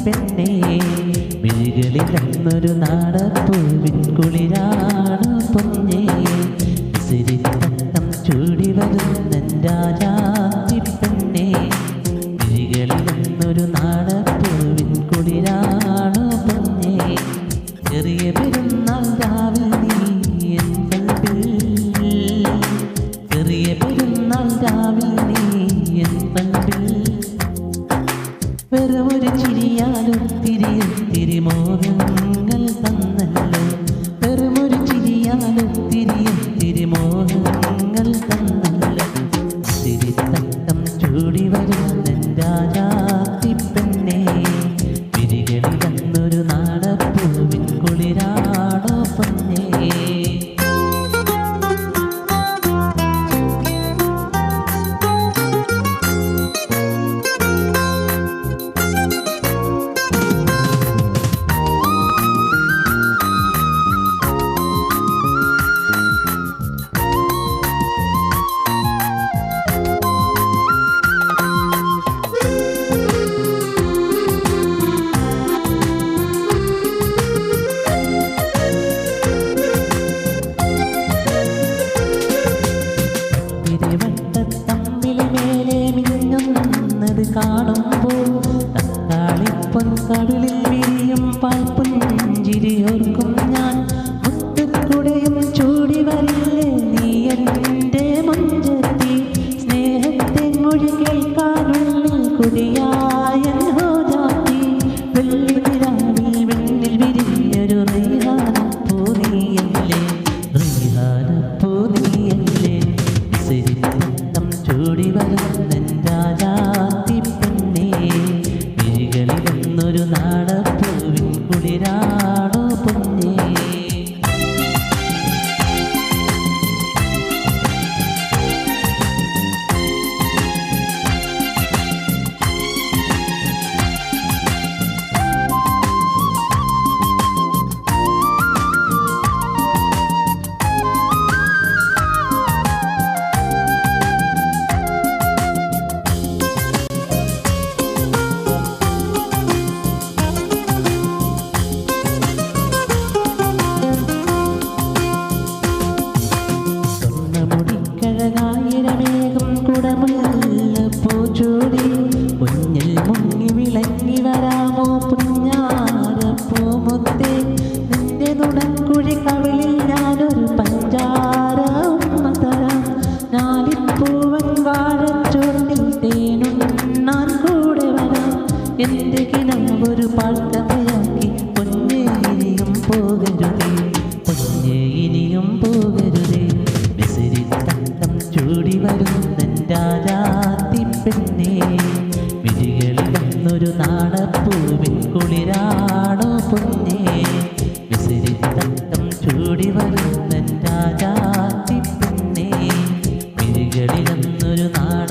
പെണ്ണേ മിഴികളിലൊന്നൊരു നാടപ്പൂവിൻ കുളിരാണ് പൊന്നേ സിരിത്തട്ടം ചൂടി വരുന്ന രാജാത്തി പെണ്ണേ മിഴികളിലൊന്നൊരു നാടപ്പൂവിൻ കുളിരാണ് പൊന്നേ ചെറിയ പെരുന്നാൾ രാവിൽ നീ എൻ കൽവിൽ ചെറിയ പെരുന്നാൾ രാവിൽ നീ എൻ കൽവിൽ വെറുമൊരു ചിരിയാലും തിരിയൊത്തിരി മോഹങ്ങൾ തന്നല്ലോ വെറുമൊരു ചിരിയാലും തിരിയൊത്തിരി മോഹങ്ങൾ തന്നല്ലോ തിരിത്തട്ടം ചൂടി വരുന്ന രാജാത്തി പെണ്ണേ വിരികളിലൊന്നൊരു നാടപ്പൂവിൻ കുളിരാണോ പൊന്നേ കാണുമ്പോൾ തക്കാളിപ്പൊൻ കടലിൽ വിരിയും പാൽപ്പുഞ്ചിരിയോർക്കും ഞാൻ മുത്തുക്കുടയും ചൂടി വരില്ലേ നീ എൻ്റെ മുഞ്ചത്തി സ്നേഹത്തെ മൊഴി കേൾക്കാനുള്ളിൽ കുടിയായ ഹോജാത്തി വെള്ളിനിലാവിൽ വെണ്ണിൽ വിരിഞ്ഞൊരു റീഹാനപ്പൂ നീയല്ലേ റീഹാനപ്പൂ നീയല്ലേ സിരിത്തട്ടം ചൂടി വരുന്ന രാജാത്തി പെണ്ണേ മിഴികളിലൊന്നൊരു നാടപ്പൂവിൻ കുളിരാണോ പൊന്നേ ായിരമേഘം കുടമുള്ള പൂച്ചൂടി കുഞ്ഞിൽ മുങ്ങി വിളങ്ങി വരാമോ പുഞ്ഞാര പൂമുത്തേ നിന്റെ നുടക്കുഴി കവിളിൽ ഞാനൊരു പഞ്ചാര ഉമ്മ തരാം ഞാലിപ്പൂവൻ വാഴച്ചോട്ടിൽ തേനുണ്ണാൻ കൂടെ വരാം എൻ്റെ കിണവൊരു പാഴ്ക്കഥയാക്കി പൊന്നേ ഇനിയും പോകരുതേ പൊന്നേ ഇനിയും പോകരുതേ വിസിരിത്തട്ടം ചൂടി വരുന്ന രാജാത്തി പെണ്ണേ വിഴികളിലൊന്നൊരു നാടപ്പൂവിൻ കുളിരാണോ പൊന്നേ വിസിരിത്തട്ടം ചൂടി വരുന്ന രാജാത്തി പെണ്ണേ വിഴികളിലൊന്നൊരു നാട